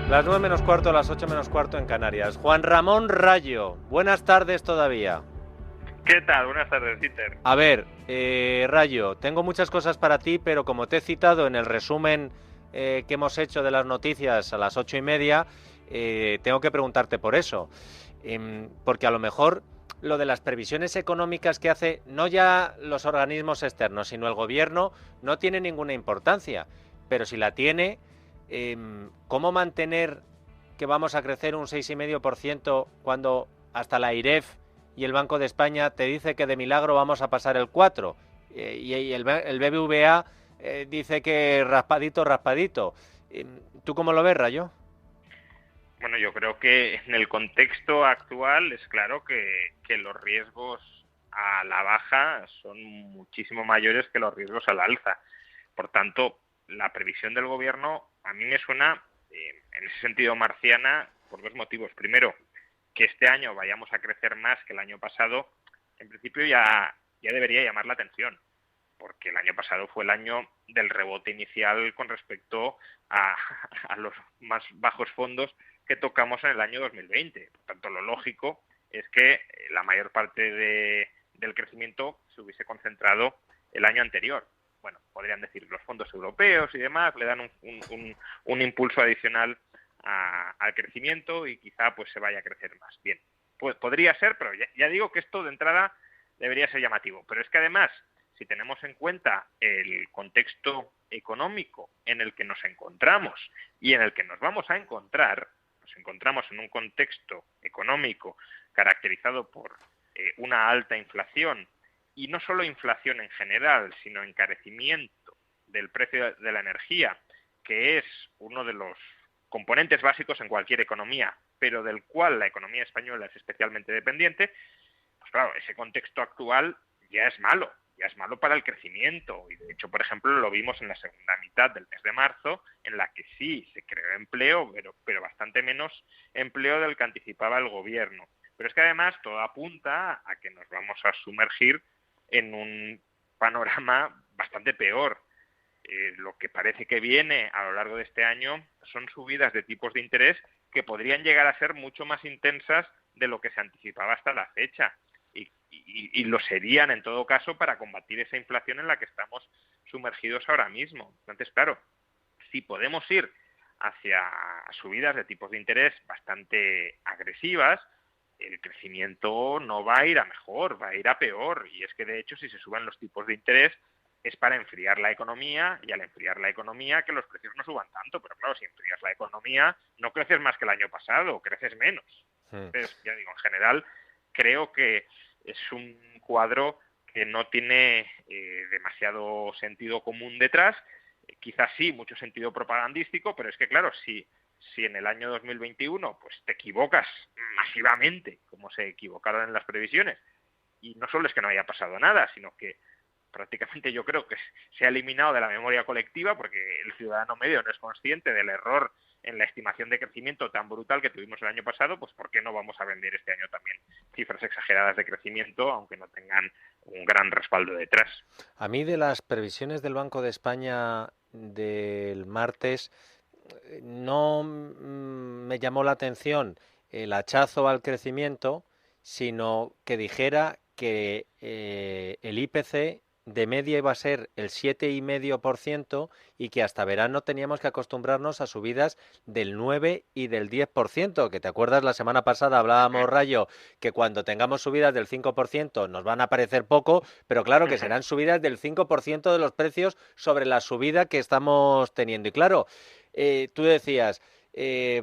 Las 9 menos cuarto, las 8 menos cuarto en Canarias. Juan Ramón Rayo, buenas tardes todavía. ¿Qué tal? Buenas tardes, Peter. A ver, Rayo, tengo muchas cosas para ti, pero como te he citado en el resumen que hemos hecho de las noticias a las 8:30, tengo que preguntarte por eso. Porque a lo mejor lo de las previsiones económicas que hace no ya los organismos externos, sino el gobierno, no tiene ninguna importancia. Pero si la tiene, ¿cómo mantener que vamos a crecer un 6,5% cuando hasta la IREF y el Banco de España te dice que de milagro vamos a pasar el 4%? Y el BBVA dice que raspadito, raspadito. ¿Tú cómo lo ves, Rayo? Bueno, yo creo que en el contexto actual es claro que los riesgos a la baja son muchísimo mayores que los riesgos al alza. Por tanto, la previsión del gobierno a mí me suena, en ese sentido, marciana por dos motivos. Primero, que este año vayamos a crecer más que el año pasado, en principio ya debería llamar la atención, porque el año pasado fue el año del rebote inicial con respecto a los más bajos fondos que tocamos en el año 2020. Por tanto, lo lógico es que la mayor parte del crecimiento se hubiese concentrado el año anterior. Bueno, podrían decir los fondos europeos y demás le dan un impulso adicional al crecimiento y quizá pues se vaya a crecer más. Bien, pues podría ser, pero ya digo que esto de entrada debería ser llamativo. Pero es que además, si tenemos en cuenta el contexto económico en el que nos encontramos y en el que nos vamos a encontrar, nos encontramos en un contexto económico caracterizado por una alta inflación, y no solo inflación en general, sino encarecimiento del precio de la energía, que es uno de los componentes básicos en cualquier economía, pero del cual la economía española es especialmente dependiente. Pues claro, ese contexto actual ya es malo para el crecimiento. Y de hecho, por ejemplo, lo vimos en la segunda mitad del mes de marzo, en la que sí se creó empleo, pero bastante menos empleo del que anticipaba el gobierno. Pero es que además todo apunta a que nos vamos a sumergir en un panorama bastante peor. Lo que parece que viene a lo largo de este año son subidas de tipos de interés que podrían llegar a ser mucho más intensas de lo que se anticipaba hasta la fecha. Y lo serían en todo caso para combatir esa inflación en la que estamos sumergidos ahora mismo. Entonces, claro, si podemos ir hacia subidas de tipos de interés bastante agresivas, el crecimiento no va a ir a mejor, va a ir a peor. Y es que, de hecho, si se suben los tipos de interés es para enfriar la economía, y al enfriar la economía que los precios no suban tanto. Pero claro, si enfrías la economía no creces más que el año pasado, creces menos. Entonces, ya digo, en general creo que es un cuadro que no tiene demasiado sentido común detrás. Quizás sí, mucho sentido propagandístico, pero es que claro, si en el año 2021 pues te equivocas masivamente, como se equivocaron en las previsiones, y no solo es que no haya pasado nada, sino que prácticamente yo creo que se ha eliminado de la memoria colectiva, porque el ciudadano medio no es consciente del error en la estimación de crecimiento tan brutal que tuvimos el año pasado, pues ¿por qué no vamos a vender este año también cifras exageradas de crecimiento, aunque no tengan un gran respaldo detrás? A mí de las previsiones del Banco de España del martes no me llamó la atención el hachazo al crecimiento, sino que dijera que el IPC de media iba a ser el 7,5% y que hasta verano teníamos que acostumbrarnos a subidas del 9 y del 10%, que te acuerdas la semana pasada hablábamos, Rayo, que cuando tengamos subidas del 5% nos van a parecer poco, pero claro que serán subidas del 5% de los precios sobre la subida que estamos teniendo. Y claro, tú decías,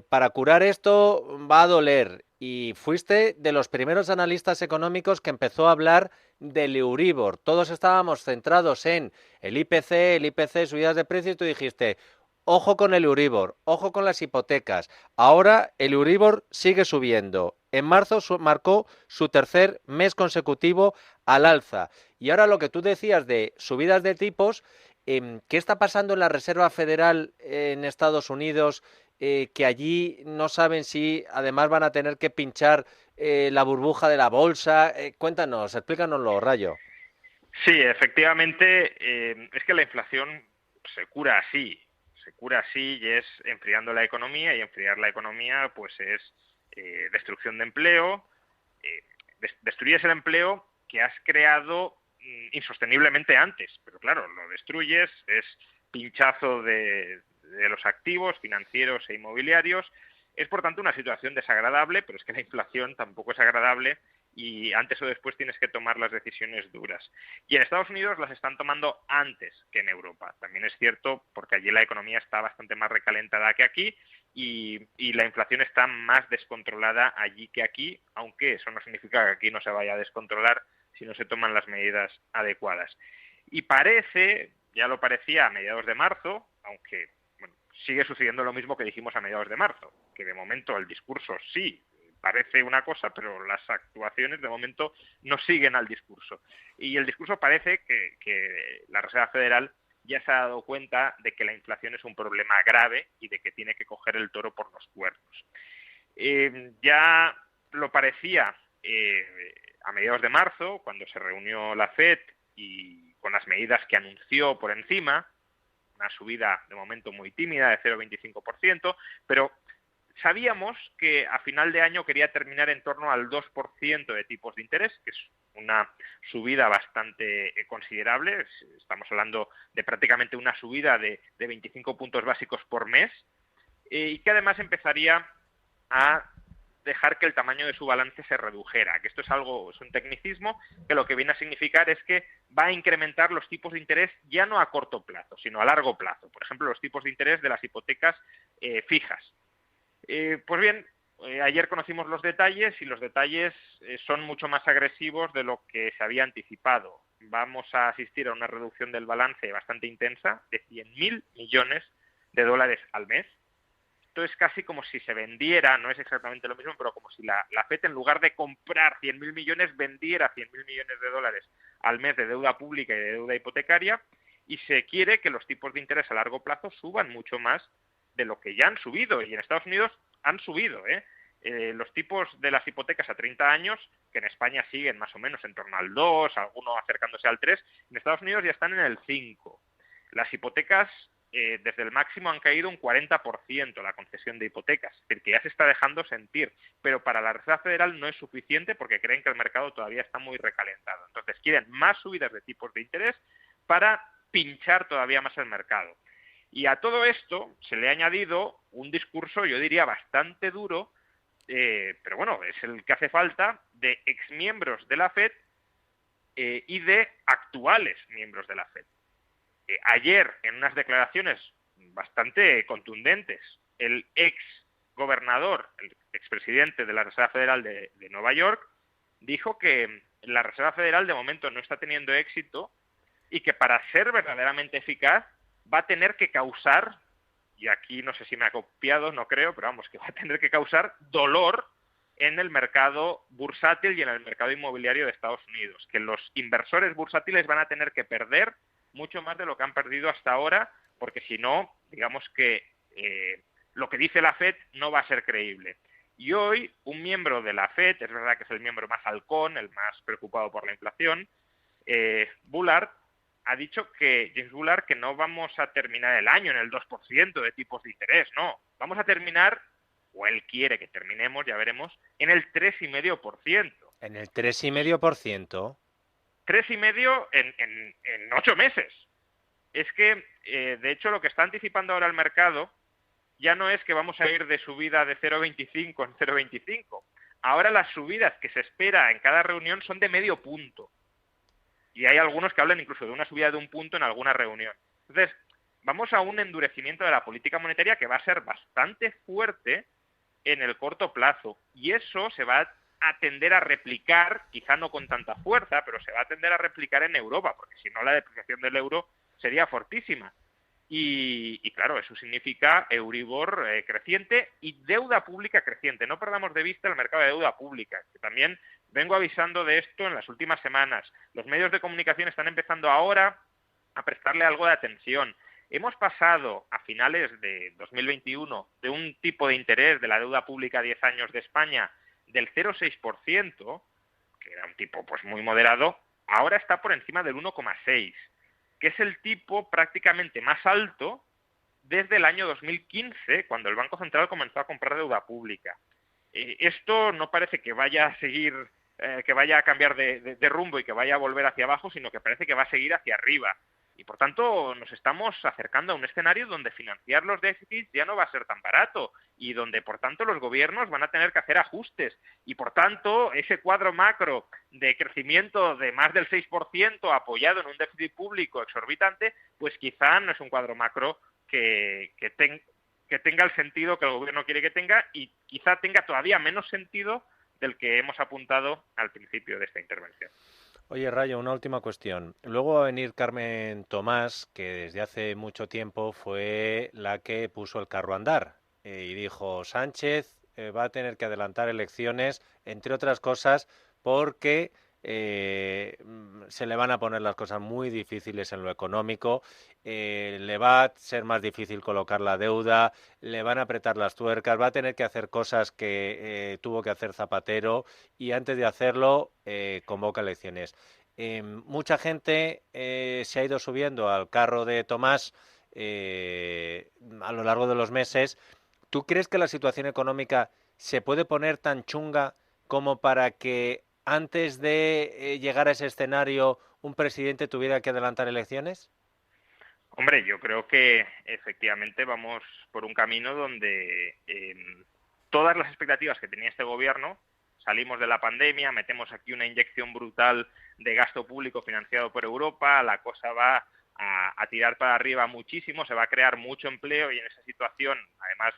para curar esto va a doler. Y fuiste de los primeros analistas económicos que empezó a hablar del Euribor. Todos estábamos centrados en el IPC, subidas de precios, y tú dijiste, ojo con el Euribor, ojo con las hipotecas. Ahora el Euribor sigue subiendo. En marzo marcó su tercer mes consecutivo al alza. Y ahora lo que tú decías de subidas de tipos, ¿qué está pasando en la Reserva Federal en Estados Unidos? Que allí no saben si además van a tener que pinchar la burbuja de la bolsa. Cuéntanos, explícanoslo, Rayo. Sí, efectivamente, es que la inflación se cura así, se cura así y es enfriando la economía, y enfriar la economía pues es destrucción de empleo. Destruyes el empleo que has creado insosteniblemente antes, pero claro, lo destruyes, es pinchazo de los activos financieros e inmobiliarios. Es por tanto una situación desagradable, pero es que la inflación tampoco es agradable y antes o después tienes que tomar las decisiones duras. Y en Estados Unidos las están tomando antes que en Europa. También es cierto porque allí la economía está bastante más recalentada que aquí y la inflación está más descontrolada allí que aquí, aunque eso no significa que aquí no se vaya a descontrolar si no se toman las medidas adecuadas. Y parece, ya lo parecía a mediados de marzo, aunque bueno, sigue sucediendo lo mismo que dijimos a mediados de marzo, que de momento el discurso sí parece una cosa, pero las actuaciones de momento no siguen al discurso. Y el discurso parece que la Reserva Federal ya se ha dado cuenta de que la inflación es un problema grave y de que tiene que coger el toro por los cuernos. Ya lo parecía a mediados de marzo, cuando se reunió la FED y con las medidas que anunció por encima, una subida de momento muy tímida de 0,25%, pero sabíamos que a final de año quería terminar en torno al 2% de tipos de interés, que es una subida bastante considerable. Estamos hablando de prácticamente una subida de 25 puntos básicos por mes, y que además empezaría a dejar que el tamaño de su balance se redujera, que esto es un tecnicismo que lo que viene a significar es que va a incrementar los tipos de interés ya no a corto plazo, sino a largo plazo. Por ejemplo, los tipos de interés de las hipotecas fijas. Pues bien, ayer conocimos los detalles y los detalles son mucho más agresivos de lo que se había anticipado. Vamos a asistir a una reducción del balance bastante intensa de 100.000 millones de dólares al mes. Esto es casi como si se vendiera, no es exactamente lo mismo, pero como si la FED, en lugar de comprar 100.000 millones, vendiera 100.000 millones de dólares al mes de deuda pública y de deuda hipotecaria, y se quiere que los tipos de interés a largo plazo suban mucho más de lo que ya han subido, y en Estados Unidos han subido. Los tipos de las hipotecas a 30 años, que en España siguen más o menos en torno al 2, algunos acercándose al 3, en Estados Unidos ya están en el 5. Las hipotecas desde el máximo han caído un 40% la concesión de hipotecas, es decir, que ya se está dejando sentir, pero para la Reserva Federal no es suficiente porque creen que el mercado todavía está muy recalentado. Entonces quieren más subidas de tipos de interés para pinchar todavía más el mercado. Y a todo esto se le ha añadido un discurso, yo diría, bastante duro, pero bueno, es el que hace falta, de exmiembros de la FED y de actuales miembros de la FED. Ayer, en unas declaraciones bastante contundentes, el ex gobernador, el expresidente de la Reserva Federal de Nueva York, dijo que la Reserva Federal de momento no está teniendo éxito y que para ser verdaderamente eficaz va a tener que causar, y aquí no sé si me ha copiado, no creo, pero vamos, que va a tener que causar dolor en el mercado bursátil y en el mercado inmobiliario de Estados Unidos, que los inversores bursátiles van a tener que perder mucho más de lo que han perdido hasta ahora, porque si no, digamos que lo que dice la FED no va a ser creíble. Y hoy, un miembro de la FED, es verdad que es el miembro más halcón, el más preocupado por la inflación, Bullard, ha dicho James Bullard, que no vamos a terminar el año en el 2% de tipos de interés, no. Vamos a terminar, o él quiere que terminemos, ya veremos, en el 3,5%. ¿En el 3,5%? 3,5% en 8 meses. Es que, de hecho, lo que está anticipando ahora el mercado ya no es que vamos a ir de subida de 0,25 en 0,25. Ahora las subidas que se espera en cada reunión son de medio punto. Y hay algunos que hablan incluso de una subida de 1 punto en alguna reunión. Entonces, vamos a un endurecimiento de la política monetaria que va a ser bastante fuerte en el corto plazo. Y eso se va a tender a replicar, quizá no con tanta fuerza, pero se va a tender a replicar en Europa, porque si no la depreciación del euro sería fortísima. Y claro, eso significa Euribor creciente y deuda pública creciente. No perdamos de vista el mercado de deuda pública, que también vengo avisando de esto en las últimas semanas. Los medios de comunicación están empezando ahora a prestarle algo de atención. Hemos pasado a finales de 2021 de un tipo de interés de la deuda pública a 10 años de España del 0,6%, que era un tipo pues muy moderado, ahora está por encima del 1,6%, que es el tipo prácticamente más alto desde el año 2015, cuando el Banco Central comenzó a comprar deuda pública. Esto no parece que vaya a seguir, que vaya a cambiar de rumbo y que vaya a volver hacia abajo, sino que parece que va a seguir hacia arriba. Y por tanto nos estamos acercando a un escenario donde financiar los déficits ya no va a ser tan barato y donde por tanto los gobiernos van a tener que hacer ajustes y por tanto ese cuadro macro de crecimiento de más del 6% apoyado en un déficit público exorbitante, pues quizá no es un cuadro macro que tenga el sentido que el gobierno quiere que tenga y quizá tenga todavía menos sentido del que hemos apuntado al principio de esta intervención. Oye, Rayo, una última cuestión. Luego va a venir Carmen Tomás, que desde hace mucho tiempo fue la que puso el carro a andar y dijo, Sánchez va a tener que adelantar elecciones, entre otras cosas, porque se le van a poner las cosas muy difíciles en lo económico, le va a ser más difícil colocar la deuda, le van a apretar las tuercas, va a tener que hacer cosas que tuvo que hacer Zapatero y antes de hacerlo convoca elecciones. Mucha gente se ha ido subiendo al carro de Tomás a lo largo de los meses. ¿Tú crees que la situación económica se puede poner tan chunga como para que antes de llegar a ese escenario un presidente tuviera que adelantar elecciones? Hombre, yo creo que efectivamente vamos por un camino donde todas las expectativas que tenía este gobierno, salimos de la pandemia, metemos aquí una inyección brutal de gasto público financiado por Europa, la cosa va a tirar para arriba muchísimo, se va a crear mucho empleo y en esa situación, además,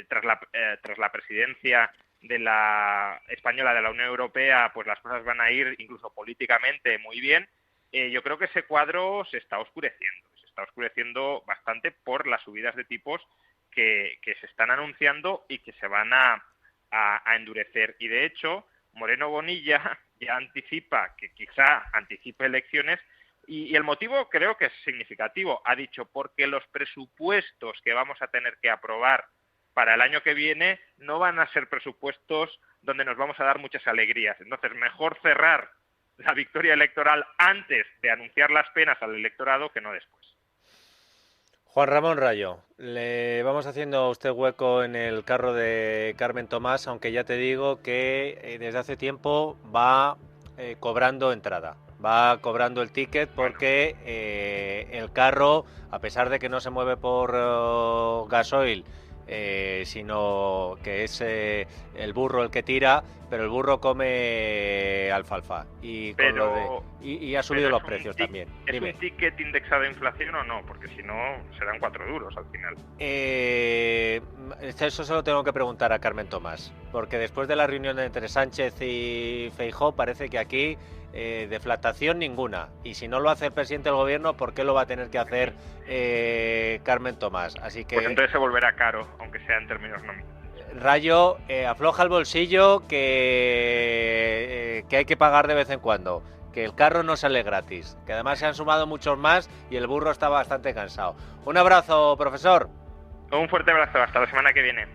tras la presidencia de la española de la Unión Europea, pues las cosas van a ir incluso políticamente muy bien. Yo creo que ese cuadro se está oscureciendo bastante por las subidas de tipos que se están anunciando y que se van a endurecer. Y de hecho, Moreno Bonilla ya anticipa que quizá anticipe elecciones y el motivo creo que es significativo. Ha dicho, porque los presupuestos que vamos a tener que aprobar para el año que viene no van a ser presupuestos donde nos vamos a dar muchas alegrías. Entonces, mejor cerrar la victoria electoral antes de anunciar las penas al electorado que no después. Juan Ramón Rayo, le vamos haciendo a usted hueco en el carro de Carmen Tomás, aunque ya te digo que desde hace tiempo va cobrando entrada, va cobrando el ticket porque el carro, a pesar de que no se mueve por gasoil, sino que es el burro el que tira, pero el burro come alfalfa y, y ha subido los precios también. ¿Es Dime. ¿Un ticket indexado a inflación o no? Porque si no, serán 4 duros al final. Eso se lo tengo que preguntar a Carmen Tomás, porque después de la reunión entre Sánchez y Feijóo parece que aquí deflactación ninguna, y si no lo hace el presidente del gobierno, ¿por qué lo va a tener que hacer Carmen Tomás? Así que pues entonces se volverá caro, aunque sea en términos nominales. Rayo, afloja el bolsillo que hay que pagar de vez en cuando, que el carro no sale gratis, que además se han sumado muchos más y el burro está bastante cansado. Un abrazo, profesor. Un fuerte abrazo, hasta la semana que viene.